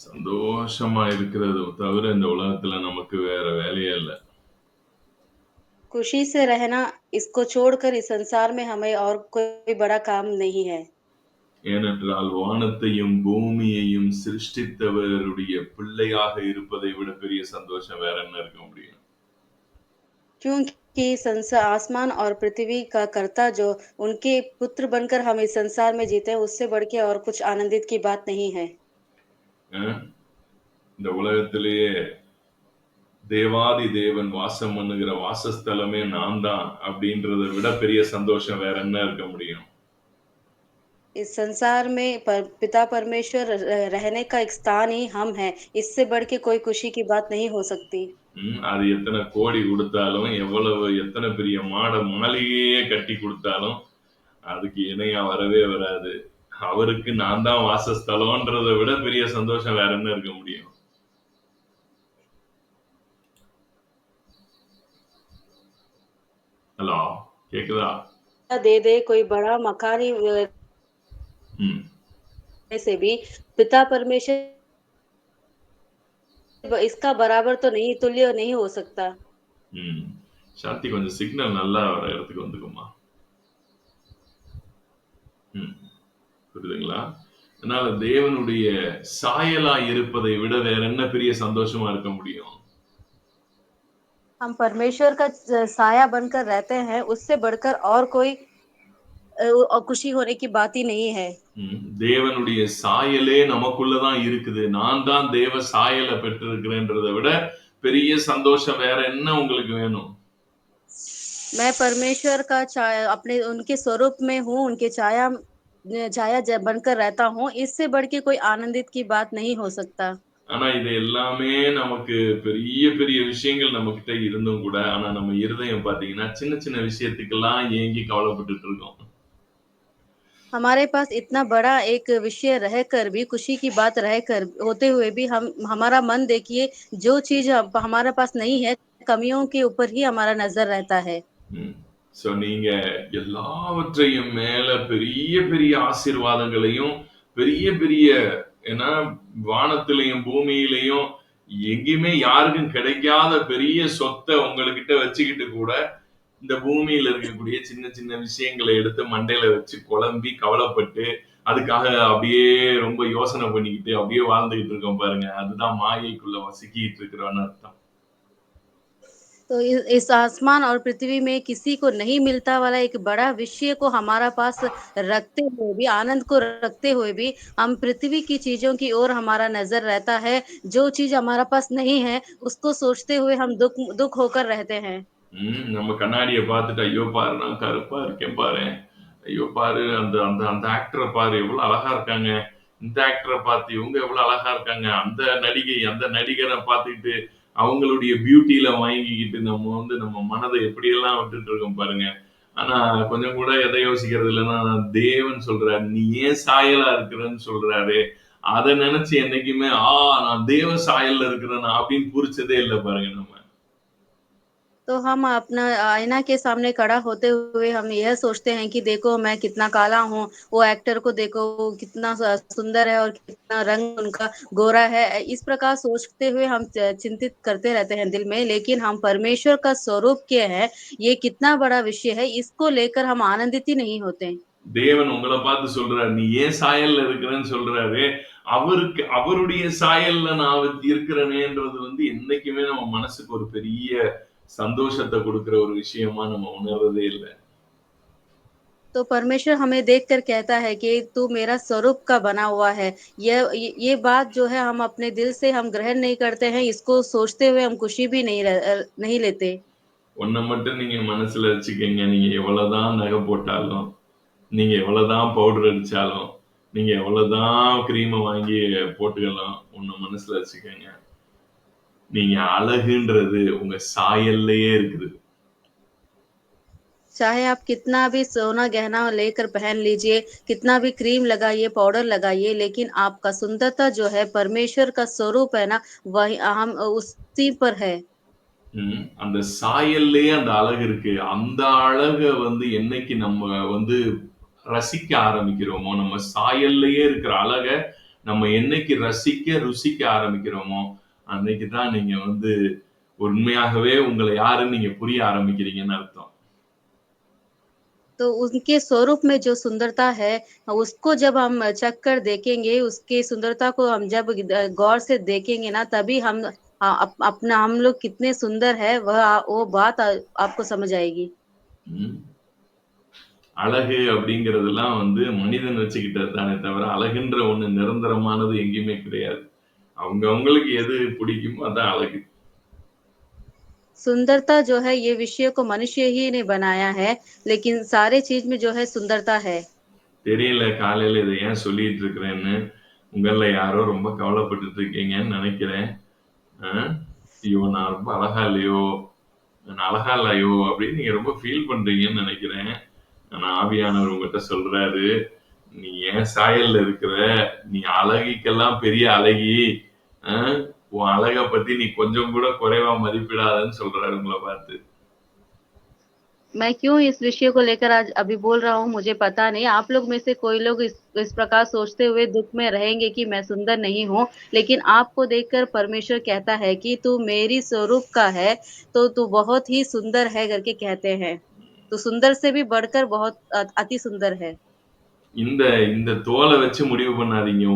சந்தோஷமா இருக்கிறது தவிர இந்த உலகத்துல நமக்கு வேற வேலையே இல்ல. खुशी से रहना, इसको छोड़कर इस संसार में हमें और कोई बड़ा काम नहीं है। ஏனென்றால் வானத்தையும் பூமியையும் சிருஷ்டித்தவருடைய பிள்ளையாக இருப்பதை விட பெரிய சந்தோஷம் வேற என்ன இருக்க முடியும்? क्योंकि आसमान और पृथ्वी का कर्ता जो उनके पुत्र बनकर हम इस संसार में जीते हैं, उससे बढ़ के और कुछ आनंदित की बात नहीं है। அ இந்த உலகத்திலேயே தேவாதி தேவன் வாசம் பண்ணுகிற வாசஸ்தலமே நான் தான் அப்படின்றத விட பெரிய சந்தோஷம் வேற என்ன இருக்க முடியும்? इस संसार में पिता परमेश्वर रहने का एक स्थान ही हम हैं। इससे बढ़ के कोई खुशी की बात नहीं हो सकती। அது எத்தனை கோடி குடுத்தாலும், எத்தனை பெரிய மாளிகையே கட்டி குடுத்தாலும், அதுக்கு இணையா வரவே வராது. அவருக்கு நான் தான் வாசஸ்தலம்ன்றத விட பெரிய சந்தோஷம் வேற என்ன இருக்க முடியும்? ஹலோ, கேக்குதா? दे दे कोई बड़ा मकान ही ம். से भी पिता परमेश्वर इसका बराबर तो नहीं, तुल्य नहीं हो सकता। ம். சாந்தி கொஞ்சம் சிக்னல் நல்லா வர இடத்துக்கு வந்துக்குமா? ம். புரியுதுங்களா? அதனால தேவனுடைய சாயலா இருப்பதை விட வேற என்ன பெரிய சந்தோஷமா இருக்க முடியும்? हम परमेश्वर का साया बनकर रहते हैं, उससे बढ़कर और कोई खुशी होने की बात ही नहीं है। தேவனுடைய சாயலே நமக்குள்ள தான் இருக்குது. நான் தான் தேவ சாயல பெற்றிருக்கிறேன்றத விட பெரிய சந்தோஷம் வேற என்ன உங்களுக்கு வேணும்? मैं परमेश्वर का अपने उनके स्वरूप में हूँ, उनके छाया बनकर रहता हूँ। इससे बढ़ के कोई आनंदित की बात नहीं हो सकता। ஆனா இது எல்லாமே நமக்கு பெரிய பெரிய விஷயங்கள் நம்மகிட்ட இருந்தும் கூட, ஆனா நம்ம இருதயம் பார்த்தீங்கன்னா, சின்ன சின்ன விஷயத்துக்கெல்லாம் ஏங்கி கவலைப்பட்டுட்டு இருக்கோம். हमारे पास इतना बड़ा एक विषय रहकर भी, खुशी की बात रहकर होते हुए भी हमारा मन देखिए, जो चीज़ हमारे पास नहीं है, कमियों के ऊपर ही हमारा नज़र रहता है। ஸோ நீங்க எல்லாவற்றையும் மேல பெரிய பெரிய ஆசீர்வாதங்களையும், பெரிய பெரிய ஏன்னா வானத்திலயும், பூமியிலயும் எங்கேயுமே யாருக்கும் கிடைக்காத பெரிய சொத்த உங்ககிட்ட வச்சுக்கிட்டு கூட, இந்த பூமியில இருக்கக்கூடிய சின்ன சின்ன விஷயங்களை எடுத்து மண்டையில வச்சு குழம்பி, கவலைப்பட்டு, அதுக்காக அப்படியே ரொம்ப யோசனை பண்ணிக்கிட்டு, அப்படியே வாழ்ந்துகிட்டு இருக்கோம் பாருங்க. அதுதான் மாயைக்குள்ள சிக்கிட்டு இருக்கிறோம்னு அர்த்தம். तो इस आसमान और पृथ्वी में किसी को नहीं मिलता वाला एक बड़ा विषय को हमारा पास रखते हुए भी, आनंद को रखते हुए भी, हम पृथ्वी की चीज़ों की ओर हमारा नज़र रहता है। जो चीज़ हमारा पास नहीं है, उसको सोचते हुए हम दुःख होकर रहते हैं। நம்ம கண்ணாடிய பார்த்துட்டு, ஐயோ பாரு நான் கருப்பா இருக்கேன் பாரேன். ஐயோ பாரு அந்த அந்த அந்த ஆக்டர பாரு எவ்வளவு அழகா இருக்காங்க. இந்த ஆக்டர பார்த்து இவங்க எவ்வளவு அழகா இருக்காங்க. அந்த நடிகை, அந்த நடிகர பார்த்துக்கிட்டு அவங்களுடைய பியூட்டில மயங்கிக்கிட்டு நம்ம மனதை எப்படியெல்லாம் விட்டுட்டு இருக்கோம் பாருங்க. ஆனா கொஞ்சம் கூட எதை யோசிக்கிறது இல்லைன்னா, தேவன் சொல்றாரு, நீ ஏன் சாயலா இருக்கிறன்னு சொல்றாரு. அதை நினைச்சு என்னைக்குமே நான் தேவ சாயல்ல இருக்கிறேன் அப்படின்னு பூரிச்சதே இல்லை பாருங்க நம்ம. तो हम अपना आईना के सामने खड़ा होते हुए हम यह सोचते हैं कि देखो मैं कितना काला हूँ, वो एक्टर को देखो वो कितना सुंदर है और कितना रंग उनका गोरा है। इस प्रकार सोचते हुए हम चिंतित करते रहते हैं दिल में, लेकिन हम परमेश्वर का स्वरूप क्या है, ये कितना बड़ा विषय है, इसको लेकर हम आनंदित ही नहीं होते। தேவன் உங்கள பார்த்து சொல்றாரு, நீ ஏன் சாயல்ல இருக்கிறன்னு சொல்றாரு. அவருடைய சாயல்ல நான் இருக்கிறேனேன்றது என்னைக்குமே நம்ம மனசுக்கு ஒரு பெரிய சந்தோஷத்தை கொடுக்கிற ஒரு விஷயமா நம்ம உணர்றதே இல்ல. तो परमेश्वर हमें देखकर कहता है कि तू मेरा स्वरूप का बना हुआ है। ये बात जो है हम अपने दिल से हम ग्रहण नहीं करते हैं, इसको सोचते हुए हम खुशी भी नहीं लेते। ஒண்ண மட்டும் நீங்க மனசுல வச்சுக்கங்க. நீங்க எவ்வளவுதான் நகை போட்டாலும், நீங்க எவ்வளவுதான் பவுடர் அடிச்சாலும், நீங்க எவ்வளவுதான் கிரீம வாங்கி போட்டுக்கலாம், ஒண்ண மனசுல வச்சுக்கங்க. நீங்க அழகுன்றது உங்க சாயல்லயே இருக்குது. चाहे आप कितना भी सोना गहना लेकर पहन लीजिए, कितना भी क्रीम लगाइए, पाउडर लगाइए, लेकिन आपका सुंदरता जो है परमेश्वर का स्वरूप है ना, वही हम उसी पर है। அந்த சாயல்லயே அந்த அழகு இருக்கு. அந்த அழக என்னைக்கு நம்ம ரசிக்க ஆரம்பிக்கிறோமோ, நம்ம சாயல்லயே இருக்கிற அழக நம்ம என்னைக்கு ரசிக்க, ருசிக்க ஆரம்பிக்கிறோமோ, அன்னைக்கு தான் நீங்க வந்து உண்மையாகவே உங்கள யாருன்னு நீங்க புரிய ஆரம்பிக்கிறீங்கன்னு அர்த்தம். तो उनके स्वरूप में जो सुंदरता है, उसको जब हम चख कर देखेंगे, उसकी सुंदरता को हम जब गौर से देखेंगे ना, तभी हम अपना हम लोग कितने सुंदर है, वो बात आपको समझ आएगी। ம். அழகு அப்படிங்கிறதெல்லாம் வந்து மனிதன் வச்சுக்கிட்டது தானே தவிர, அழகுன்ற ஒண்ணு நிரந்தரமானது எங்கேயுமே கிடையாது. அவங்களுக்கு எது பிடிக்குமோ அதான் அழகு. सुंदरता जो है, ये विषय को मनुष्य ही ने बनाया है, लेकिन सारे चीज में जो है सुंदरता है। தெரியல காலையில இத ஏன் சொல்லிட்டு இருக்கிறேன்னு. உங்கள்ல யாரோ ரொம்ப கவலைப்பட்டுட்டு இருக்கீங்கன்னு நெனைக்கிறேன். அ ஐயோ! நான் ரொம்ப அழகா இல்லையோ! நான் அழகா இல்லையோ! அப்படின்னு நீங்க ரொம்ப ஃபீல் பண்றீங்கன்னு நெனைக்கிறேன். ஆனா ஆவியானவர் உங்கட்ட சொல்றாரு, "நீ என் சாயல்ல இருக்கிற. நீ அழகிக்கெல்லாம் பெரிய அழகி. அ உன் அழக பத்தி நீ கொஞ்சம் கூட குறைவா மதிப்பிடாதன்னு" சொல்றாரு உங்கள பார்த்து. मैं क्यों इस विषय को लेकर आज अभी बोल रहा हूँ, मुझे पता नहीं। आप लोग में से कोई लोग इस प्रकार सोचते हुए दुःख में रहेंगे कि मैं सुंदर नहीं हूँ, लेकिन आपको देखकर परमेश्वर कहता है कि तू मेरी स्वरूप का है, तो तू बहुत ही सुंदर है करके कहते हैं। तो सुंदर से भी बढ़कर बहुत अति सुंदर है। இந்த இந்த தோல வச்சு முடிவு பண்ணாதீங்க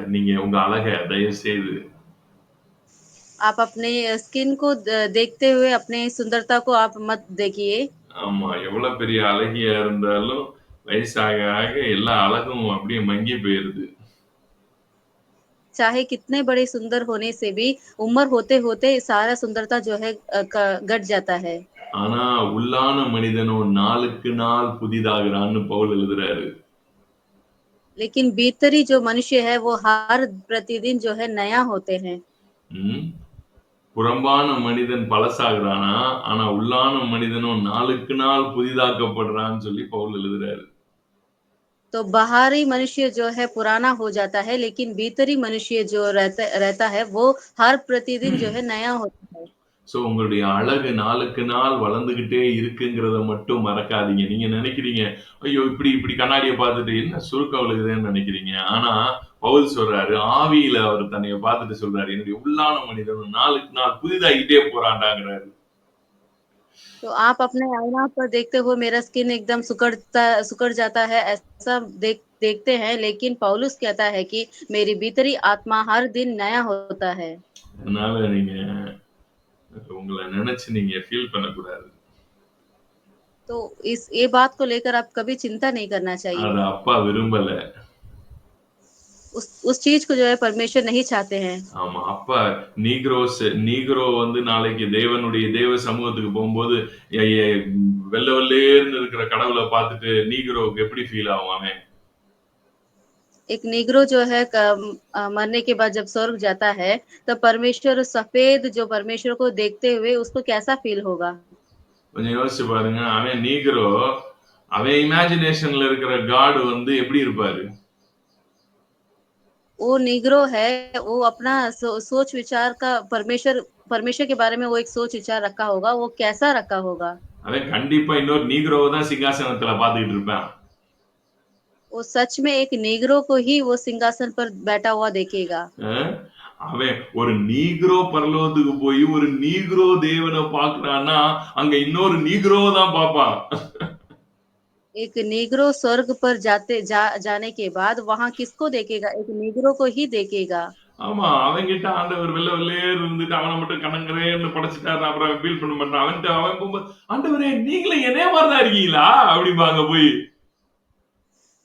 நீங்க உங்க அழக தயவு செய்து. आप अपने स्किन को देखते हुए अपने सुंदरता को आप मत देखिए। ஆமா. எவ்வளவு பெரிய அழகியா இருந்தாலும், வயசாக ஆக எல்லா அழகும் அப்படியே மங்கி போயிருது. चाहे कितने बड़े सुंदर होने से भी उम्र होते-होते सारा सुंदरता जो है घट जाता है। ஆனா, உள்ளான மனிதனோ நாளுக்கு நாள் புதிதாகிறான்னு பவுல் எழுதுறாரு. लेकिन भीतरी जो मनुष्य है वो हर प्रतिदिन जो है नया होते हैं। ம். புறம்பான மனிதன் பழசாகுறானா, ஆனா உள்ளான மனிதனோ நாளுக்கு நாள் புதிதாக்கப்படுறான்னு சொல்லி பவுல் எழுதுறாரு. तो बाहरी मनुष्य जो है पुराना हो जाता है, लेकिन भीतरी मनुष्य जो रहता रहता है वो हर प्रतिदिन जो है नया होता है। ஸோ உங்களுடைய அழகு நாளுக்கு நாள் வளர்ந்துகிட்டே இருக்குங்கிறத மட்டும் மறக்காதீங்க. நீங்க நெனைக்கிறீங்க, ஐயோ! இப்படி இப்படி கண்ணாடிய பார்த்துட்டு என்ன சுருக்கம் விழுகுதேன்னு நெனைக்கிறீங்க. ஆனா, பவுல் சொல்றாரு, ஆவியில அவர் தன்னைய பார்த்துட்டு சொல்றாரு, என்னுடைய உள்ளான மனிதன் நாளுக்கு நாள் புதிதாகிட்டே போறான்டாங்கிறாரு. तो आप अपने आईना पर देखते हुए मेरा स्किन एकदम सिकुड़ जाता है, ऐसा देखते हैं, लेकिन पौलुस कहता है कि मेरी भीतरी आत्मा हर दिन नया होता है। அதனால நீங்க உங்கள நெனச்சு நீங்க ஃபீல் பண்ணக்கூடாது. तो इस ये बात को लेकर आप कभी चिंता नहीं करना அத चाहिए। அப்பா விரும்பல. उस चीज़ को जो है परमेश्वर नहीं चाहते हैं। ஆமா. அப்ப நீக்ரோ வந்து நாளைக்கு தேவ சமூகத்துக்கு போம்போது, எ எ வெள்ள வெள்ளேர்ன்னு இருக்கிற கடவுள பார்த்துட்டு நீக்ரோவுக்கு எப்படி ஃபீல் ஆகும் அவன்? एक नीग्रो जो है मरने के बाद जब स्वर्ग जाता है, तब परमेश्वर सफ़ेद जो परमेश्वर को देखते हुए उसको कैसा फ़ील होगा? கொஞ்சம் யோசிச்சு பாருங்க. அவன் நீக்ரோ, அவன் இமேஜினேஷன்ல இருக்கிற காட் வந்து எப்படி இருப்பாரு? वो नीग्रो है, वो अपना सोच विचार का परमेश्वर परमेश्वर के बारे में वो एक सोच विचार रखा होगा, वो कैसा रखा होगा? அவன் கண்டிப்பா இன்னொரு நீக்ரோவ தான் சிங்காசனத்துல பார்த்துக்கிட்டு இருப்பான். वो सच में एक नीग्रो को ही वो सिंहासन पर बैठा हुआ देखेगा। அ அவன் ஒரு நீக்ரோ பரலோகத்துக்கு போய் ஒரு நீக்ரோ தேவன பார்க்குறான்னா, அங்க இன்னொரு நீக்ரோவ தான் பார்ப்பான். एक नीग्रो स्वर्ग पर जाने के बाद वहाँ किसको देखेगा? एक नीग्रो को ही देखेगा। ஆமா. அவன்கிட்ட ஆண்டவர் வெள்ள வெள்ளேர்ன்னு இருந்துட்டு அவன மட்டும் கனங்கரேன்னு படைச்சுட்டாரு. அப்புறம் அவன் ஃபீல் பண்ண மாட்டான். அவன் போம்போது, "ஆண்டவரே நீங்களும் என்னைய மாரி தான் இருக்கீங்களா?" அப்படிம்பாங்க போய்.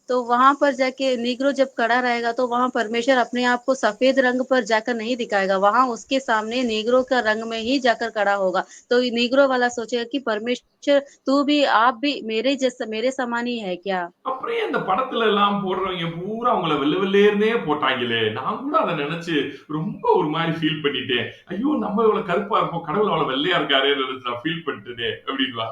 तो वहाँ पर जाके नीग्रो जब खड़ा रहेगा तो वहाँ परमेश्वर अपने आप को सफ़ेद रंग पर जाकर नहीं दिखाएगा, वहाँ उसके सामने नीग्रो का रंग में ही जाकर खड़ा होगा। तो नीग्रो वाला सोचेगा कि परमेश्वर तू भी आप भी मेरे जैसा मेरे समान ही है क्या? அப்புறம் ஏன் இந்த படத்துல எல்லாம் போடுறவங்க பூரா அவங்கள வெள்ள வெள்ளேர்ன்னே போட்டாங்களே! நான் கூட அத நெனச்சு ரொம்ப ஒரு மாரி ஃபீல் பண்ணிட்டேன். ஐயோ! நம்ம இவ்வளவு கருப்பா இருப்போம். கடவுள் அவ்வளவு வெள்ளையா இருக்காரேன்னு நெனச்சு நான் ஃபீல் பண்ணிட்டேனே! அப்படின்னுவா.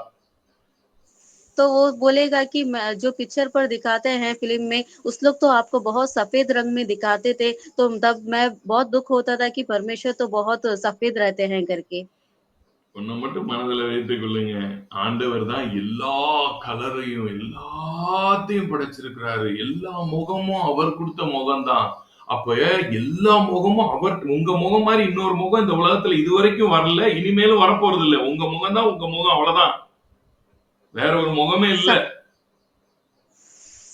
तो वो बोलेगा कि मैं जो पिक्चर पर दिखाते हैं फ़िल्म में, उस लोग तो आपको बहुत सफ़ेद रंग में दिखाते थे, तो तब मैं बहुत दुःख होता था कि परमेश्वर तो बहुत सफ़ेद रहते हैं करके। ஒண்ண மட்டும் மனதுல வைத்துக் கொள்ளுங்க. ஆண்டவர் தான் எல்லா கலரையும், எல்லாத்தையும் படைச்சிருக்கிறாரு. எல்லா முகமும் அவர் குடுத்த முகம் தான். அப்ப எல்லா முகமும் உங்க முகம் மாதிரி இன்னொரு முகம் இந்த உலகத்துல இதுவரைக்கும் வரல, இனிமேலும் வரப்போறது இல்ல. உங்க முகம் தான் உங்க முகம், அவ்வளவுதான். வேற ஒரு முகமே இல்ல.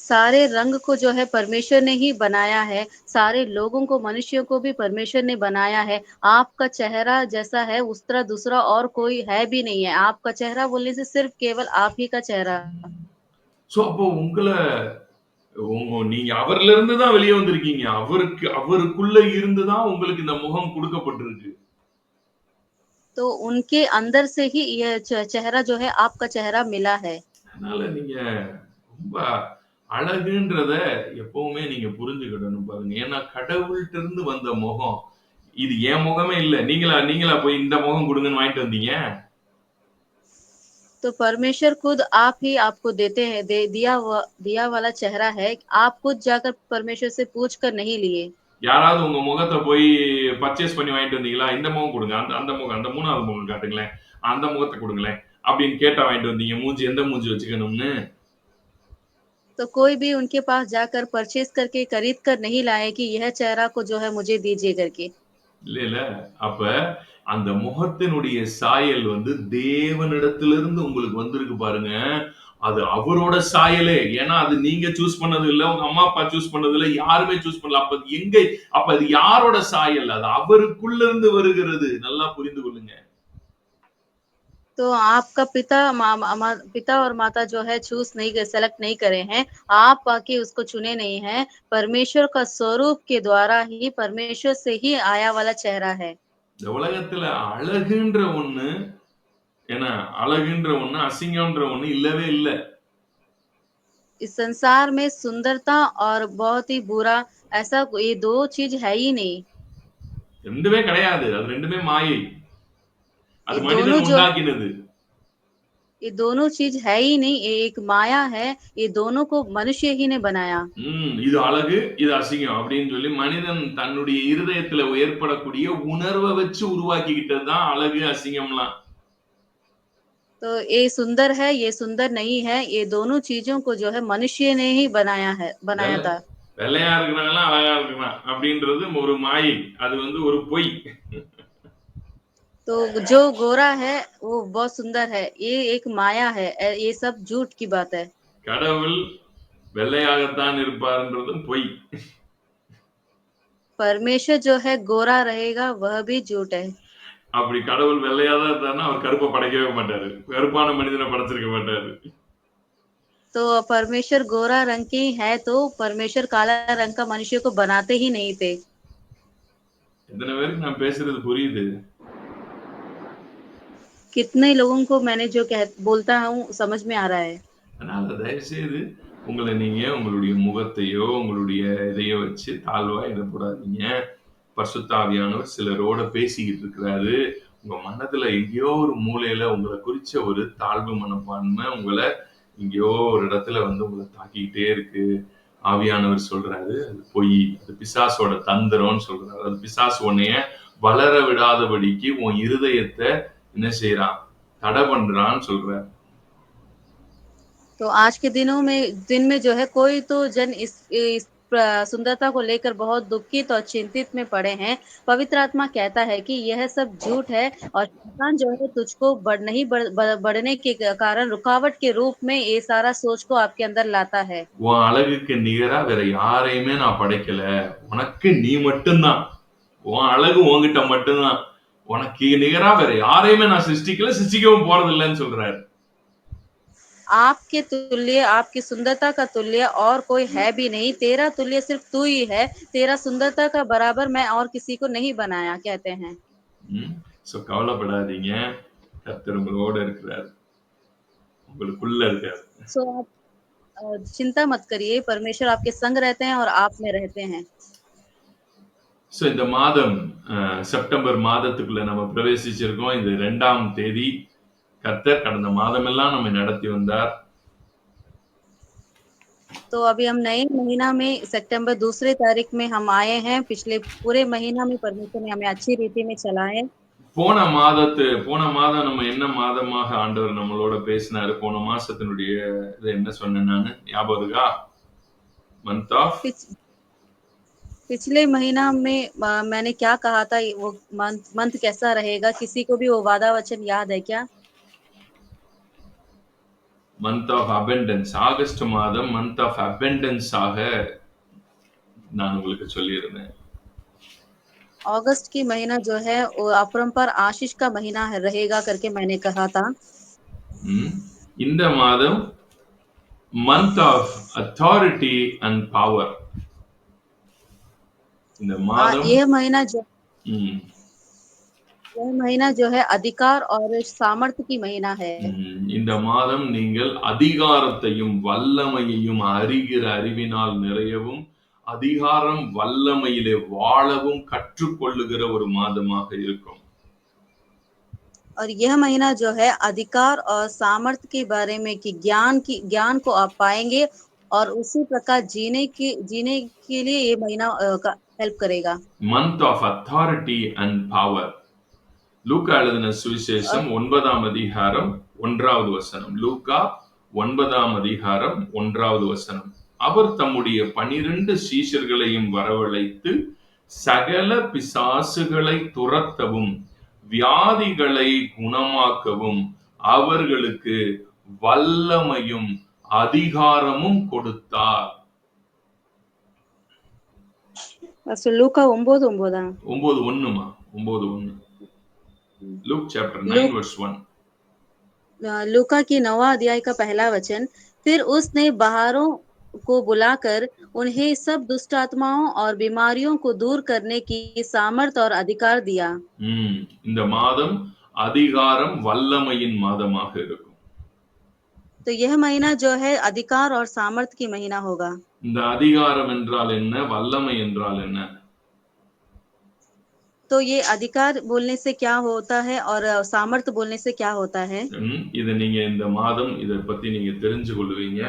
सारे रंग को जो है परमेश्वर ने ही बनाया है, सारे लोगों को, मनुष्यों को भी परमेश्वर ने बनाया है। आपका चेहरा जैसा है उस तरह दूसरा और कोई है भी नहीं है। आपका चेहरा बोलने से सिर्फ केवल आप ही का चेहरा। சோ அப்போ நீங்க அவர்ல இருந்து தான் வெளியே வந்திருக்கீங்க. அவருக்குள்ள இருந்து தான் உங்களுக்கு இந்த முகம் கொடுக்கப்பட்டிருக்கு. तो उनके अंदर से ही ये चेहरा जो है आपका चेहरा मिला है। அதனால நீங்க ரொம்ப அழகுன்றத எப்பவுமே நீங்க புரிஞ்சுக்கிடணும் பாருங்க. ஏன்னா கடவுள்ட்ட இருந்து வந்த முகம். இது என் முகமே இல்ல. நீங்களா போய் இந்த முகம் குடுங்கன்னு வாங்கிட்டு வந்தீங்க? तो परमेश्वर खुद आप ही आपको देते हैं, दिया वाला चेहरा है। आप खुद जाकर परमेश्वर से पूछ कर नहीं लिए। யாராவது உங்க முகத்த போய் பர்ச்சேஸ் பண்ணி வாங்கிட்டு வந்தீங்களா? இந்த முகம் குடுங்க. அந்த அந்த முகம், அந்த 3வது முகம் காட்டுங்களேன். அந்த முகத்த குடுங்களேன். அப்படின்னு கேட்டா வாங்கிட்டு வந்தீங்க. எந்த மூஞ்சி வச்சுக்கணும்னு? तो कोई भी उनके पास जाकर परचेज करके खरीद कर नहीं लाए कि यह चेहरा को जो है मुझे दीजिए करके। இல்ல. அப்ப அந்த முகத்தினுடைய சாயல் தேவனிடத்திலிருந்து உங்களுக்கு வந்திருக்கு பாருங்க. அது அவரோட சாயலே. ஏன்னா அது நீங்க சூஸ் பண்ணது இல்ல. உங்க அம்மா அப்பா சூஸ் பண்ணது இல்ல. யாருமே சூஸ் பண்ணல. அப்ப அது யாரோட சாயல்? அது அவருக்குள்ள இருந்து வருகிறது. நல்லா புரிந்து கொள்ளுங்க. तो आपका पिता और माता जो है सेलेक्ट नहीं करे हैं। आप आके उसको चुने नहीं हैं। परमेश्वर का स्वरूप के द्वारा ही, परमेश्वर से ही आया वाला चेहरा है। இந்த உலகத்துல அழகுன்ற ஒண்ணு ஏன்னா அழகுன்ற ஒண்ணு, அசிங்கம்ன்ற ஒண்ணு இல்லவே இல்ல. इस संसार में सुंदरता और बहुत ही बुरा, ऐसा ये 2 चीज़ है ही नहीं। 2மே கிடையாது. அது 2மே மாயை. அது ये दोनों மனிதன் जो உண்டாக்கினது. ये दोनों चीज़ है ही नहीं, ये एक माया है। ये दोनों को मनुष्य ही ने बनाया। இது அழகு, இது அசிங்கம் அப்படின்னு சொல்லி மனிதன் தன்னுடைய இருதயத்துல ஏற்படக்கூடிய உணர்வை வச்சு உருவாக்கிக்கிட்டது தான் அழகு, அசிங்கம்லாம். तो ये सुंदर है, ये सुंदर नहीं है, ये दोनों चीज़ों को जो है मनुष्य ने ही बनाया வெள்ளை था। வெள்ளையா இருக்கிறவன்லாம் அழகா இருக்கிறான் அப்படின்றது ஒரு மாயை. அது ஒரு பொய். तो जो गोरा है वो बहुत सुंदर है, ये एक माया है। ये सब झूठ की बात है। கடவுள் வெள்ளையாகத்தான் இருப்பார்ன்றதும் பொய். परमेश्वर जो है गोरा रहेगा वह भी झूठ है। அப்படி கடவுள் வெள்ளையா தான் இருந்தாருன்னா அவர் கருப்பை படைக்கவே மாட்டாரு. கருப்பான மனிதனை படைச்சிருக்க மாட்டாரு. तो परमेश्वर गोरा रंग की है तो परमेश्वर काला रंग का मनुष्य को बनाते ही नहीं थे। எத்தனை பேருக்கு நான் பேசுறது புரியுது? कितने लोगों को मैंने जो बोलता हूँ समझ में आ रहा है। அதனால தயவு செய்து உங்களை நீங்க உங்களுடைய முகத்தையோ உங்களுடைய இதையோ வச்சு தாழ்வா எடை போடாதீங்க. பரிசுத்த ஆவியானவர் சிலரோட பேசிக்கிட்டு இருக்கிறாரு. உங்க மனதுல எங்கேயோ ஒரு மூலையில உங்களை குறிச்ச ஒரு தாழ்வு மனப்பான்மை உங்களை எங்கேயோ ஒரு இடத்துல உங்களை தாக்கிக்கிட்டே இருக்கு. ஆவியானவர் சொல்றாரு அது பொய், அது பிசாசோட தந்திரம்னு சொல்றாரு. அது பிசாசு உன்னைய வளர விடாதபடிக்கு உன் இருதயத்தை என்ன செய்யறான், தடை பண்றான்னு சொல்றாரு. तो आज के दिन में जो है कोई तो जन इस सुंदरता को लेकर बहुत दुखित और चिंतित में पड़े हैं। पवित्र आत्मा कहता है कि यह सब झूठ है और शैतान जो है तुझको बढ़ने के कारण रुकावट के रूप में ये सारा सोच को आपके अंदर लाता है। உன் அழகுக்கு நிகரா வேற யாரையுமே நான் படைக்கல. உனக்கு நீ மட்டும்தான். உன் அழகு உன்கிட்ட மட்டும்தான். உனக்கு நிகரா வேற யாரையுமே நான் சிருஷ்டிக்கல, சிருஷ்டிக்கவும் போறதில்லைன்னு சொல்றாரு. आपके तुल्य, आपकी सुंदरता का तुल्य और कोई है भी नहीं। तेरा तुल्य सिर्फ तू ही है। तेरा सुंदरता का बराबर मैं और किसी को नहीं बनाया कहते हैं। சோ கவலைப்படாதீங்க. கர்த்தர் உங்களோட இருக்கிறார். உங்களுக்குள்ள இருக்கார். सो आप चिंता मत करिए, परमेश्वर आपके संग रहते हैं और आप में रहते हैं। சோ இந்த மாதம் செப்டம்பர் மாதத்துக்குள்ள நம்ம பிரவேசிச்சிருக்கோம். இது 2ஆம் தேதி. கர்த்தர் கடந்த மாதமெல்லாம் நம்மை நடத்தி வந்தார். तो अभी हम नए महीना में सितंबर 2 तारीख में हम आए हैं। पिछले पूरे महीना में परमेश्वर ने हमें अच्छी रीति में चलाए। போன மாதம் நம்ம என்ன மாதமாக ஆண்டவர் நம்மளோட பேசினாரு? போன மாசத்தினுடைய இது என்ன சொன்னேன் நானு? ஞாபகம் இருக்கா? மந்த் ஆஃப் पिछले महीना में मैंने क्या कहा था, वो मंथ कैसा रहेगा, किसी को भी वो वादा वचन याद है क्या? மந்த் ஆஃப் அபெண்டன்ஸ், ஆகஸ்ட் மாதம் மந்த் ஆஃப் அபெண்டன்ஸ் ஆக நான் உங்களுக்கு சொல்லியிருந்தேன். अगस्त की महीना जो है वो अपरंपार आशीष का महीना रहेगा करके मैंने कहा था। இந்த மாதம் month of authority and power. இந்த மாதம் ம், यह महीना जो है अधिकार और सामर्थ्य की महीना है। இந்த மாதம் நீங்கள் அதிகாரத்தையும் வல்லமையையும் அறிகிற அறிவினால் நிறையவும் அதிகாரம் வல்லமையிலே வாழவும் கற்றுக்கொள்ளுகிற ஒரு மாதமாக இருக்கும். और यह महीना जो है अधिकार और सामर्थ्य के बारे में कि ज्ञान को आप पाएंगे और उसी प्रकार जीने के लिए ये महीना हेल्प करेगा। Month of authority and power. லூக்கா எழுதின சுவிசேஷம் 9ஆம் அதிகாரம் 1வது வசனம். லூக்கா 9ஆம் அதிகாரம் 1வது வசனம். அவர் தம்முடைய 12 சீஷர்களையும் வரவழைத்து சகல பிசாசுகளை துரத்தவும் வியாதிகளை குணமாக்கவும் அவர்களுக்கு வல்லமையும் அதிகாரமும் கொடுத்தார். லூக்கா 9:9 9:1மா 9:1. Luke chapter 9 verse 1. लूका की 9वां अध्याय का पहला वचन, फिर उसने बाहरों को बुलाकर उन्हें सब दुष्ट आत्माओं और बीमारियों को दूर करने की सामर्थ और अधिकार दिया। இந்த மாதம் அதிகாரம் வல்லமையின் மாதமாக இருக்கும். तो यह महीना जो है अधिकार और सामर्थ की महीना होगा। இந்த அதிகாரம் என்றால் என்ன, வல்லமை என்றால் என்ன? तो ये अधिकार बोलने से क्या होता है और सामर्थ बोलने से क्या होता है? இத நீங்க இந்த மாதம் இத பத்தி நீங்க தெரிஞ்சு கொள்வீங்க.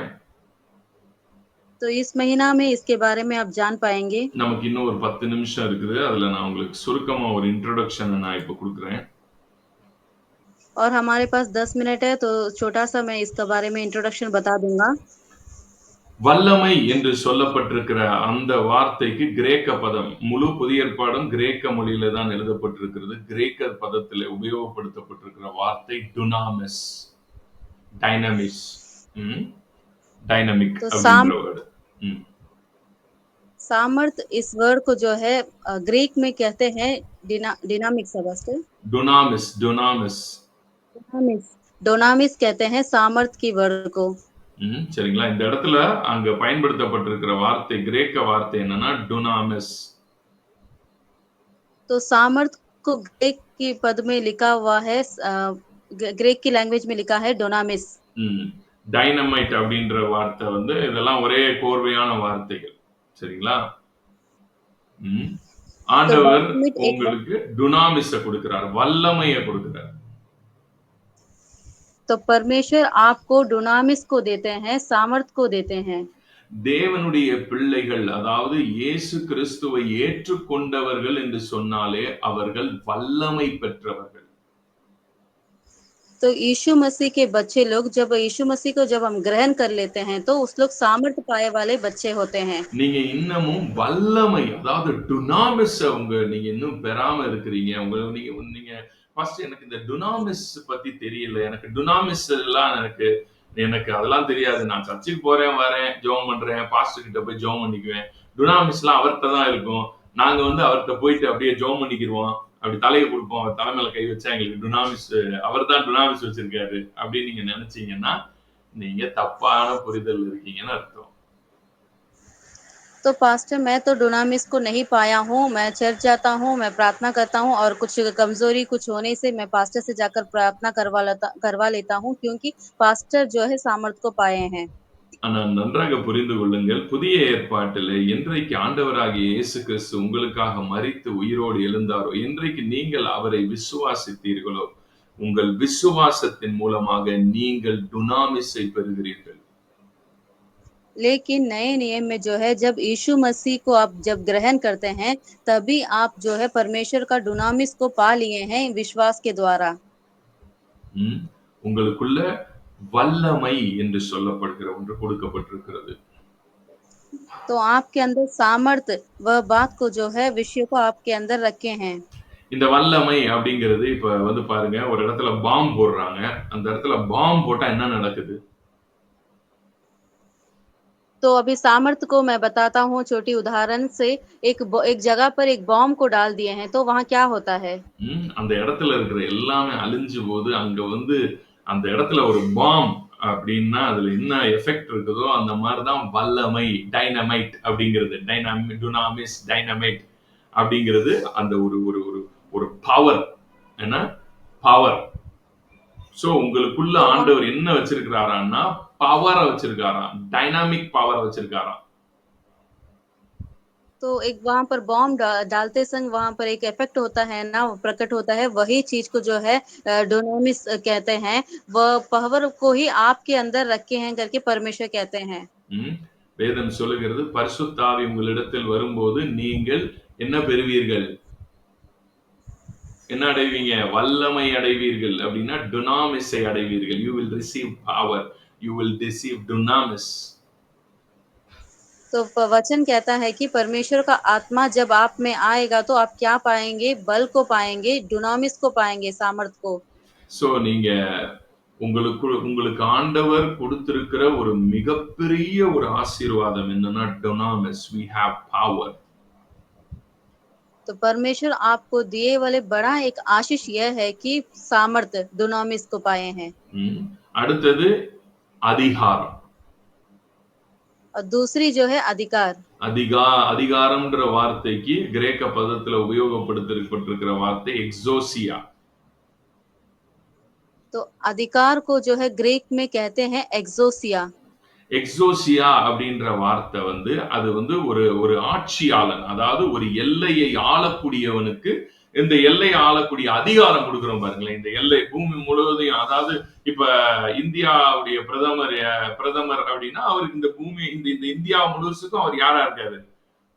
तो इस महीना में इसके बारे में आप जान पाएंगे। நமக்கு இன்னும் ஒரு 10 நிமிஷம் இருக்குது. அதுல நான் உங்களுக்கு சுருக்கமா ஒரு இன்ட்ரோடக்ஷன் நான் இப்ப கொடுக்கிறேன். और हमारे पास 10 मिनट है, तो छोटा सा मैं इसके बारे में इंट्रोडक्शन बता दूंगा। வல்லமை என்று சொல்லப்பட்டிருக்கிற அந்த வார்த்தைக்கு கிரேக்க பதம், முழு புதிய ஏற்பாடும் கிரேக்க மொழியில தான் எழுதப்பட்டிருக்கிறது. கிரேக்க பதத்தில் உபயோகப்படுத்தப்பட்டிருக்கிற வார்த்தை டுனாமிஸ், டைனமிஸ், டைனமிக் அப்படின்ற வேர்டு. सामर्थ इस वर्ड को जो है ग्रीक में कहते हैं डिनामिक समझते हैं। डोनामिस, डोनामिस, डोनामिस कहते हैं सामर्थ की वर्ड को। சரிங்களா? இந்த இடத்துல அங்க பயன்படுத்தப்பட்டிருக்கிற வார்த்தை, கிரேக்க வார்த்தை என்னன்னா डोनामिस. तो सामर्थ को ग्रीक की पद में लिखा हुआ है, ग्रीक की लैंग्वेज में लिखा है डोनामिस। டைனமைட் அப்படின்ற வார்த்தை வந்து இதெல்லாம் ஒரே கோர்வையான வார்த்தைகள். சரிங்களா? ஆண்டவர் உங்களுக்கு டுனாமிஸ கொடுக்கிறார், வல்லமையை கொடுக்கிறார். तो परमेश्वर आपको डुनामिस को देते हैं, सामर्थ को देते हैं। தேவனுடைய பிள்ளைகள், அதாவது இயேசு கிறிஸ்துவை ஏற்றுக்கொண்டவர்கள் என்று சொன்னாலே அவர்கள் வல்லமை பெற்றவர்கள். तो यीशु मसीह के बच्चे लोग, जब यीशु मसीह को जब हम ग्रहण कर लेते हैं तो उस लोग सामर्थ पाए वाले बच्चे होते हैं। நீங்க இன்னமும் வல்லமை, அதாவது டுனாமிஸ் நீங்க இன்னும் பெறாம இருக்கிறீங்க. நீங்க ஃபர்ஸ்ட் எனக்கு இந்த டுனாமிஸ் பத்தி தெரியல, எனக்கு டுனாமிஸ் எல்லாம் எனக்கு அதெல்லாம் தெரியாது. நான் சர்ச்சுக்கு போறேன், வரேன், ஜெபம் பண்றேன், பாஸ்டர் கிட்ட போய் ஜெபம் பண்ணிக்குவேன். டுனாமிஸ்லாம் அவர்கிட்ட தான் இருக்கும். நாங்க வந்து அவர்கிட்ட போயிட்டு அப்படியே ஜெபம் பண்ணிக்கிடுவோம், அப்படி தலையை கொடுப்போம், அவர் தலைமையில கை வச்சா எங்களுக்கு டுனாமிஸ், அவர் தான் டுனாமிஸ் வச்சிருக்காரு அப்படின்னு நீங்க நினைச்சீங்கன்னா நீங்க தப்பான புரிதல் இருக்கீங்கன்னு அர்த்தம். तो पास्टर, मैं तो डुनामिस को नहीं पाया हूँ। मैं चर्च जाता हूँ, मैं प्रार्थना करता हूँ और कुछ कमजोरी कुछ होने से मैं पास्टर से जाकर प्रार्थना करवा लेता हूँ, क्योंकि पास्टर जो है सामर्थ को पाए हैं। ஆனால் நன்றாக புரிந்து கொள்ளுங்கள், புதிய ஏற்பாட்டிலே என்றைக்கு ஆண்டவராகிய இயேசு கிறிஸ்து உங்களுக்காக மரித்து உயிரோடு எழுந்தாரோ, என்றைக்கு நீங்கள் அவரை விசுவாசித்தீர்களோ, உங்கள் விசுவாசத்தின் மூலமாக நீங்கள் டுனாமிஸை பெறுகிறீர்கள். लेकिन नए नियम में जो है, जब यीशु मसीह को आप जब ग्रहण करते हैं, तभी आप जो है परमेश्वर का डुनामिस को पा लिए हैं विश्वास के द्वारा। உங்களுக்குள்ள வல்லமை என்று சொல்லப்படுகிற ஒன்று கொடுக்கப்பட்டிருக்கிறது. तो आपके अंदर सामर्थ्य वह बात को जो है विषय को आपके अंदर रखे हैं। இந்த வல்லமை அப்படிங்கிறது இப்ப வந்து பாருங்க, ஒரு இடத்துல பாம் போடுறாங்க. அந்த இடத்துல பாம் போட்டா என்ன நடக்குது? तो अभी सामर्थ्य को मैं बताता हूँ छोटी उदाहरण से। एक जगह पर एक बॉम्ब को डाल दिए हैं, तो वहाँ क्या होता है? அந்த இடத்துல இருக்கிற எல்லாமே அழிஞ்சு போது, அங்க வந்து அந்த இடத்துல ஒரு பாம் அப்படின்னா, அதுல என்ன எஃபெக்ட் இருக்குதோ, அந்த மாரி தான் வல்லமை, டைனமைட் அப்படிங்கிறது. டுனாமிஸ், டைனமைட் அப்படிங்கிறது அந்த ஒரு ஒரு ஒரு ஒரு பவர். என்ன? பவர். சோ உங்களுக்குள்ள तो वहाँ ஆண்டவர் என்ன வச்சிருக்கிறாரான்னா, பவர வச்சிருக்காராம். டைனாமிக் பவர வச்சிருக்காராம். तो एक वहाँ पर बॉम्ब डालते संग वहाँ पर एक इफ़ेक्ट होता है ना, प्रकट होता है, वही चीज़ को जो है डोनामिस कहते हैं। वह पावर को ही आपके अंदर रखे हैं करके परमेश्वर कहते हैं। ம். வேதம் சொல்லுகிறது, பரிசுத்த ஆவி உங்களிடத்தில் வரும்போது, நீங்கள் என்ன பெறுவீர்கள்? என்ன அடைவீங்க? வல்லமை அடைவீர்கள். அப்படின்னா டுனாமிஸை அடைவீர்கள். You will receive power. You will receive dunamis. तो वचन कहता है कि परमेश्वर का आत्मा जब आप में आएगा तो आप क्या पाएँगे? बल को पाएँगे, डुनामिस को पाएँगे, सामर्थ को। சோ நீங்க உங்களுக்கு ஆண்டவர் கொடுத்திருக்கிற ஒரு மிகப்பெரிய ஒரு ஆசீர்வாதம் என்னன்னா dunamis. We have power. तो परमेश्वर आपको दिए वाले बड़ा एक आशीष यह है कि सामर्थ, डुनामिस को पाए हैं। ம். அடுத்தது அதிகாரம். और दूसरी जो है अधिकार। அதிகாரம்ன்ற வார்த்தைக்கு கிரேக்க பதத்துல உபயோகப்படுத்தப்பட்டிருக்கிற வார்த்தை எக்ஸோசியா. तो अधिकार को जो है ग्रीक में कहते हैं एक्सोसिया। எக்ஸோசியா அப்படின்ற வார்த்தை வந்து அது வந்து ஒரு ஒரு ஆட்சியாளன், அதாவது ஒரு எல்லையை ஆளக்கூடியவனுக்கு இந்த எல்லையை ஆளக்கூடிய அதிகாரம் கொடுக்கிறோம் பாருங்களேன். இந்த எல்லை பூமி முழுவதையும், அதாவது இப்ப இந்தியாவுடைய பிரதமர் அப்படின்னா அவருக்கு இந்த பூமி இந்த இந்த இந்தியா முழுசுக்கும் அவர் யாரா இருக்காரு?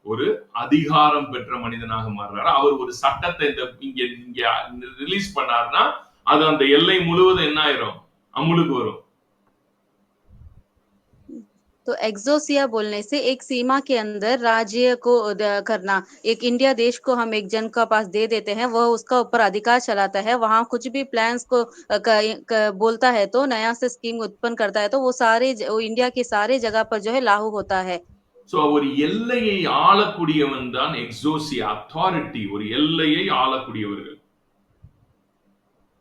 ஒரு அதிகாரம் பெற்ற மனிதனாக மாறுறாரு. அவர் ஒரு சட்டத்தை இங்க இங்க ரிலீஸ் பண்ணாருன்னா அது அந்த எல்லை முழுவதும் என்ன ஆயிரும்? அமுலுக்கு வரும். तो एक्सोसिया बोलने से एक सीमा के अंदर राज्य को करना। एक इंडिया देश को हम एक जन का पास दे देते हैं, वह उसका ऊपर अधिकार चलाता है। वहाँ कुछ भी प्लान्स को बोलता है तो नया से स्कीम उत्पन्न करता है, तो वो इंडिया के सारे जगह पर जो है लागू होता है। சோ ஒரு எல்லையை ஆளக்கூடியவன் தான் எக்ஸோசியா, அத்தாரிட்டி. ஒரு எல்லையை ஆளக்கூடியவர்கள்.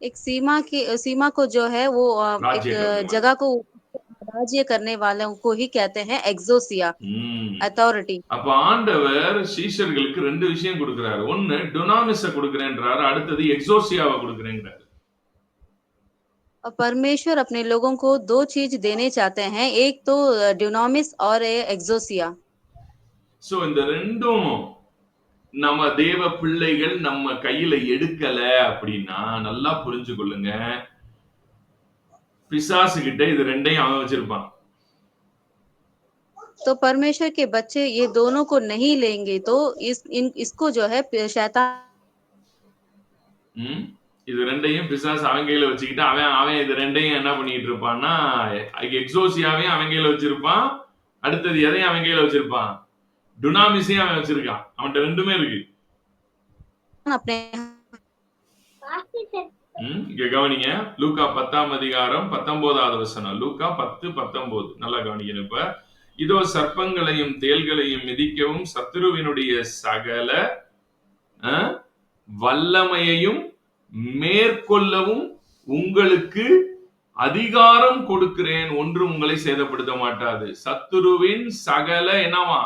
एक सीमा को जो है वो एक जगह को राज्य करने वालों को ही कहते हैं एक्सोसिया, अथॉरिटी। அப்ப ஆண்டவர் சீஷர்களுக்கு ரெண்டு விஷயம் கொடுக்கிறாரு. ஒன்னு டுனாமிஸ கொடுக்கிறேன்றாரு, அடுத்தது எக்ஸோசியாவை கொடுக்கிறேன்றாரு. परमेश्वर अपने लोगों को दो चीज देने चाहते हैं, एक तो ड्यूनामिस और एक्सोसिया। சோ இந்த ரெண்டும் நம்ம தேவ பிள்ளைகள் நம்ம கையில எடுக்கல அப்படின்னா நல்லா புரிஞ்சு கொள்ளுங்க, பிசாசு கிட்ட இது ரெண்டையும் அவன் வச்சிருப்பான். तो परमेश्वर के बच्चे ये दोनों को नहीं लेंगे तो इसको जो है शैतान இது ரெண்டையும் பிசாசு அவன் கையில வச்சுக்கிட்டு அவன் இது ரெண்டையும் என்ன பண்ணிட்டு இருப்பான்னா, எக்ஸோசியாவையும் அவன் கையில வச்சிருப்பான், அடுத்தது எதையும் அவன் கையில வச்சிருப்பான்? டுனாமிஸையும் அவன் வச்சிருக்கான். அவன்கிட்ட ரெண்டுமே இருக்கு. இங்க கவனிங்க, லூக்கா 10ஆம் அதிகாரம் 19வது வசனம். லூக்கா 10:19. நல்லா கவனிக்கணும். இப்ப இதோ சர்ப்பங்களையும் தேள்களையும் மிதிக்கவும் சத்துருவினுடைய சகல வல்லமையையும் மேற்கொள்ளவும் உங்களுக்கு அதிகாரம் கொடுக்கிறேன், ஒன்று உங்களை சேதப்படுத்த மாட்டாது. சத்துருவின் சகல என்னவா?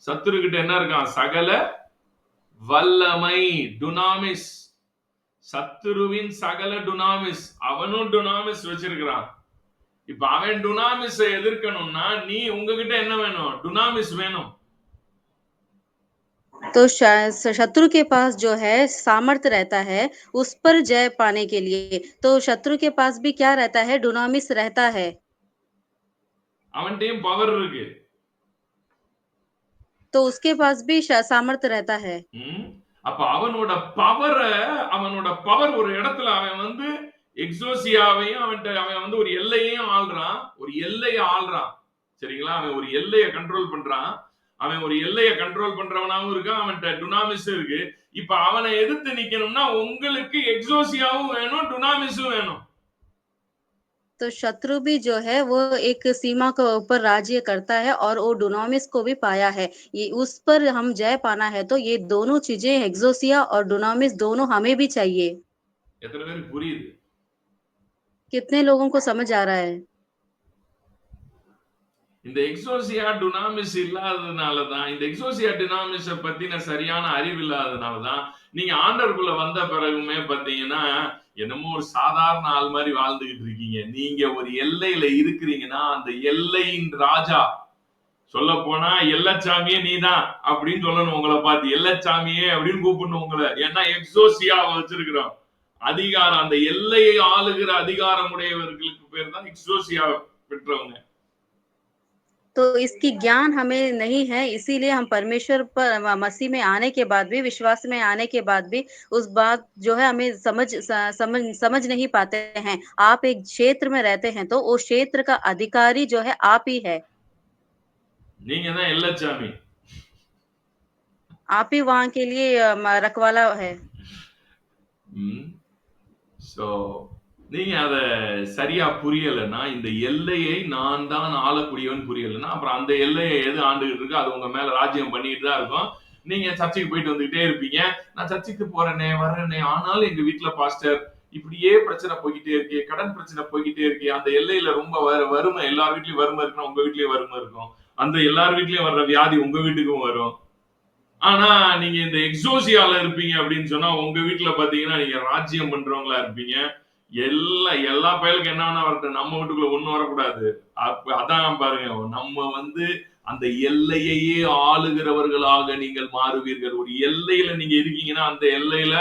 சத்துரு கிட்ட என்ன இருக்கான்? சகல வல்லமை, டுனாமிஸ். சத்துருவின் சகல டுனாமிஸ், அவனும் டுனாமிஸ் வச்சிருக்கிறான். இப்ப அவன் டுனாமிஸை எதிர்க்கணும்னா நீ உங்ககிட்ட என்ன வேணும்? டுனாமிஸ் வேணும். तो शत्रु के पास जो है सामर्थ्य रहता है उस पर जय पाने के लिए, तो शत्रु के पास भी क्या रहता है? डुनामिस रहता है। அவன்கிட்டயும் பவர் இருக்கு. तो उसके पास भी सामर्थ्य रहता है। அப்ப அவனோட பவர் ஒரு இடத்துல அவன் வந்து எக்ஸோசியாவையும் அவன் வந்து ஒரு எல்லையையும் ஆள்றான், ஒரு எல்லையை ஆள்றான். சரிங்களா? அவன் ஒரு எல்லையை கண்ட்ரோல் பண்றான். அவன் ஒரு எல்லையை கண்ட்ரோல் பண்றவனாவும் இருக்கான், அவன்கிட்ட டுனாமிஸும் இருக்கு. இப்ப அவனை எதிர்த்து நிக்கணும்னா உங்களுக்கு எக்ஸோசியாவும் வேணும், டுனாமிஸும் வேணும். तो शत्रु भी जो है वो एक सीमा के ऊपर राज्य करता है और वो डुनामिस को भी पाया है। ये उस पर हम जय पाना है तो ये दोनों चीज़ें एक्सोसिया और डुनामिस दोनों हमें भी चाहिए। எத்தனை பேருக்கு புரியுது? कितने लोगों को समझ आ रहा है? இந்த எக்ஸோசியா டுனாமிஸ் இல்லாததுனால தான், இந்த எக்ஸோசியா டுனாமிஸ பத்தின சரியான அறிவு இல்லாததுனால தான், நீங்க ஆண்டவருக்குள்ள வந்த பிறகுமே பார்த்தீங்கன்னா, என்னமோ ஒரு சாதாரண ஆள் மாரி வாழ்ந்துகிட்டு இருக்கீங்க. நீங்க ஒரு எல்லையில இருக்கிறீங்கன்னா, அந்த எல்லையின் ராஜா சொல்லப்போனா எல்லச்சாமியே நீதான் அப்படின்னு சொல்லணும் உங்கள பார்த்து. எல்லச்சாமியே அப்படின்னு கூப்பிடணும் உங்கள. ஏன்னா எக்ஸோசியாவ வச்சிருக்கிறோம். அதிகாரம் அந்த எல்லையை ஆளுகிற அதிகாரம் உடையவர்களுக்கு பேர் தான் எக்ஸோசியா பெற்றவங்க. तो इसकी ज्ञान हमें नहीं है, इसीलिए हम परमेश्वर पर मसीह में आने के बाद भी, विश्वास में आने के बाद भी उस बात जो है हमें समझ नहीं पाते हैं। आप एक क्षेत्र में रहते हैं, तो उस क्षेत्र का अधिकारी जो है आप ही है। நீங்க தான் எல்லச்சாமி. आप ही वहाँ के लिए रखवाला है। ம். ஸோ நீங்க அத சரியா புரியலன்னா, இந்த எல்லையை நான் தான் ஆளக்கூடியவன் புரியலன்னா, அப்புறம் அந்த எல்லையை எது ஆண்டுகிட்டு இருக்கோ, அது உங்க மேல ராஜ்யம் பண்ணிட்டு தான் இருக்கும். நீங்க சர்ச்சுக்கு போயிட்டு வந்துகிட்டே இருப்பீங்க. நான் சர்ச்சுக்கு போறேனே, வர்றேனே, ஆனாலும் எங்க வீட்ல பாஸ்டர் இப்படியே பிரச்சனை போய்க்கிட்டே இருக்கே, கடன் பிரச்சனை போய்க்கிட்டே இருக்கே, அந்த எல்லையில ரொம்ப வறுமை, எல்லார் வீட்லயும் வறுமை இருக்குன்னா, உங்க வீட்லயும் வறுமை இருக்கும். அந்த எல்லார் வீட்லயும் வர்ற வியாதி உங்க வீட்டுக்கும் வரும். ஆனா நீங்க இந்த எக்ஸோசியால இருப்பீங்க அப்படின்னு சொன்னா உங்க வீட்டுல பாத்தீங்கன்னா நீங்க ராஜ்யம் பண்றவங்களா இருப்பீங்க. எல்லா பயலுக்கும் என்ன வேணா வரட்டும், நம்ம வீட்டுக்குள்ள ஒண்ணும் வரக்கூடாது. அதான் பாருங்க, நம்ம அந்த எல்லையையே ஆளுகிறவர்களாக நீங்கள் மாறுவீர்கள். ஒரு எல்லையில நீங்க இருக்கீங்கன்னா அந்த எல்லையில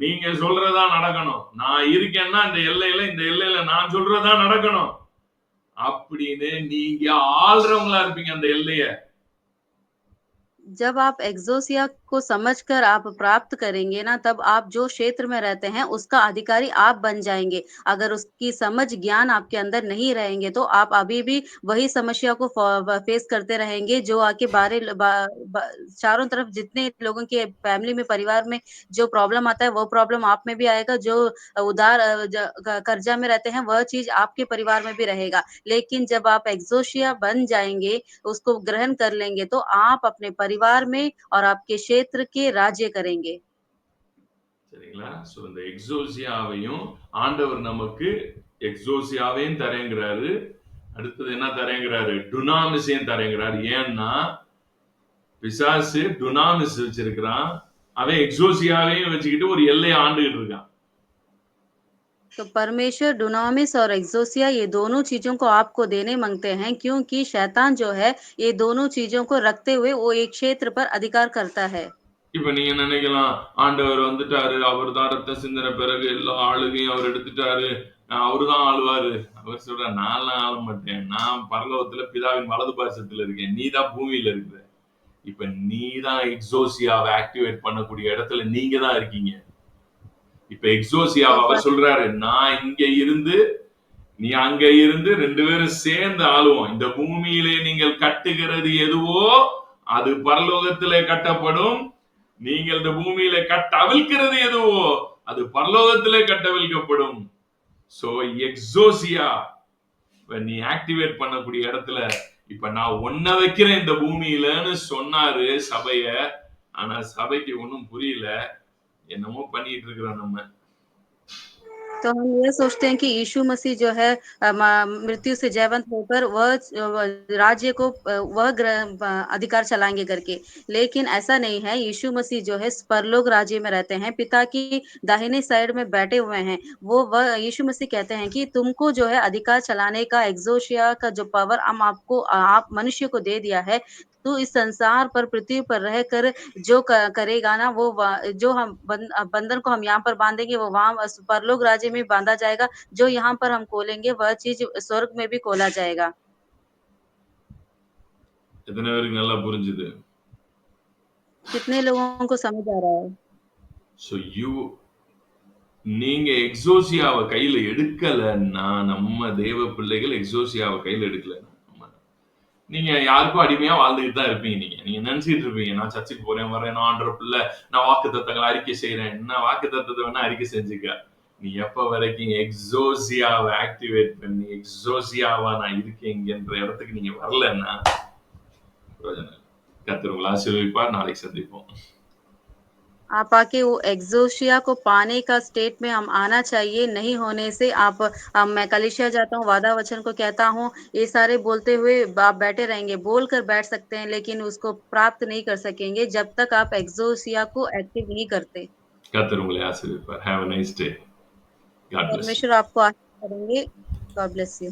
நீங்க சொல்றதா நடக்கணும். நான் இருக்கேன்னா இந்த எல்லையில நான் சொல்றதா நடக்கணும் அப்படின்னு நீங்க ஆள்றவங்களா இருப்பீங்க அந்த எல்லைய. जब आप एक्सोसिया को समझकर आप प्राप्त करेंगे ना, तब आप जो क्षेत्र में रहते हैं, उसका अधिकारी आप बन जाएँगे। अगर उसकी समझ, ज्ञान आपके अंदर नहीं रहेंगे, तो आप अभी भी वही समस्या को फेस करते रहेंगे, जो आके बारे ल बा ब चारों तरफ जितने लोगों के फैमिली में, परिवार में जो प्रॉब्लम आता है, वो प्रॉब्लम आप में भी आएगा। जो उधार कर्जा में रहते हैं, वह चीज़ आपके परिवार में भी रहेगा। लेकिन जब आप एक्सोसिया बन जाएँगे, उसको ग्रहण कर लेंगे, तो आप अपने परिवार में और आपके क्षेत्र के राज्य करेंगे। சரிங்களா? சோ இந்த எக்ஸோசியாவையும் ஆண்டவர் நமக்கு எக்ஸோசியாவையும் தரேங்கிறாரு. அடுத்தது என்ன தரேங்கிறாரு? டுனாமிஸையும் தரேங்கிறாரு. ஏன்னா பிசாசு டுனாமிஸ் வச்சிருக்கிறான். அவன் எக்ஸோசியாவையும் வச்சுக்கிட்டு ஒரு எல்லையை ஆண்டுகிட்டு இருக்கான். तो परमेश्वर डुनामिस और एक्सोसिया ये दोनों चीज़ों को आपको देने माँगते हैं, क्योंकि शैतान जो है, ये दोनों चीज़ों को रखते हुए वो एक क्षेत्र पर अधिकार करता है। இப்ப நீங்க நினைக்கலாம், ஆண்டவர் வந்துட்டாரு, அவர் தான் ரத்தம் சிந்தின பிறகு எல்லா ஆளுகையும் அவர் எடுத்துட்டாரு, அவரு தான் ஆளுவாரு. அவர் சொல்றார், நான்லாம் ஆள மாட்டேன். நான் பரலோகத்துல பிதாவின் வலது பாரிசத்துல இருக்கேன். நீ தான் பூமியில இருக்கிற. இப்ப நீ தான் எக்ஸோசியாவை ஆக்டிவேட் பண்ணக்கூடிய இடத்துல நீங்க தான் இருக்கீங்க. இப்ப எக்ஸோசியாவை तो அவர் சொல்றாரு, நான் இங்க இருந்து நீ அங்க இருந்து 2 பேரும் சேர்ந்து ஆளுவோம். இந்த பூமியிலே நீங்கள் கட்டுகிறது எதுவோ அது பரலோகத்திலே கட்டப்படும். நீங்கள் இந்த பூமியில அவிழ்க்கிறது எதுவோ அது பரலோகத்திலே கட்டவிழ்க்கப்படும். சோ எக்ஸோசியா நீ ஆக்டிவேட் பண்ணக்கூடிய இடத்துல இப்ப நான் ஒன்ன வைக்கிறேன் இந்த பூமியிலன்னு சொன்னாரு சபைய. ஆனா சபைக்கு ஒன்னும் புரியல. என்னமோ பண்ணிட்டு இருக்கிறோம் நம்ம. तो हम ये सोचते हैं कि यीशु मसीह जो है मृत्यु से जयवंत होकर वह राज्य को अधिकार चलाएंगे करके, लेकिन ऐसा नहीं है। यीशु मसीह जो है परलोक राज्य में रहते हैं, पिता की दाहिने साइड में बैठे हुए हैं। वह यीशु मसीह कहते हैं कि तुमको जो है अधिकार चलाने का, एक्सोशिया का जो पावर हम आपको, आप मनुष्य को दे दिया है। तो इस संसार पर, पृथ्वी पर रहकर जो करेगा ना, वो जो हम बंधन को हम यहाँ पर बांधेंगे, वो वहाँ परलोक राज्य में बांधा जाएगा। जो यहाँ पर हम खोलेंगे, वह चीज स्वर्ग में भी खोला जाएगा। எத்தனை பேருக்கு நல்லா புரிஞ்சுது? कितने लोगों को समझ आ रहा है? So நீங்க எக்ஸோசியாவை கையில எடுக்கலன்னா, நம்ம தேவ பிள்ளைகள் எக்ஸோசியாவை கையில எடுக்கல. நீங்க யாருக்கும் அடிமையா வாழ்ந்துகிட்டு தான் இருப்பீங்க நீங்க. நீங்க நெனச்சுக்கிட்டு இருப்பீங்க, நான் சர்ச்சுக்கு போறேன், வரேன், நான் ஆண்டவர் பிள்ளை, நான் வாக்குத்தத்தங்கள அறிக்கை செய்றேன். என்ன வாக்குத்தத்தத்த வேணா அறிக்கை செஞ்சுக்க. நீ எப்ப வரைக்கும் எக்ஸோசியாவ ஆக்டிவேட் பண்ணி, எக்ஸோசியாவா நான் இருக்கேங்கன்ற இடத்துக்கு நீங்க வரலன்னா, பிரயோஜனம் இல்ல. கர்த்தர் உங்கள ஆசீர்வதிப்பார். நாளைக்கு சந்திப்போம். आप आके वो एक्सोशिया को पाने का स्टेट में हम आना चाहिए, नहीं होने से आप मैं कलीसिया जाता हूँ, वादा वचन को कहता हूँ, ये सारे बोलते हुए आप बैठे रहेंगे, बोलकर बैठ सकते हैं, लेकिन उसको प्राप्त नहीं कर सकेंगे, जब तक आप एक्सोसिया को एक्टिव नहीं करते। கர்த்தர் உங்களை ஆசீர்வதிப்பார். Have a nice day. God bless you. परमेश्वर आपको आशीष करेंगे। God bless you.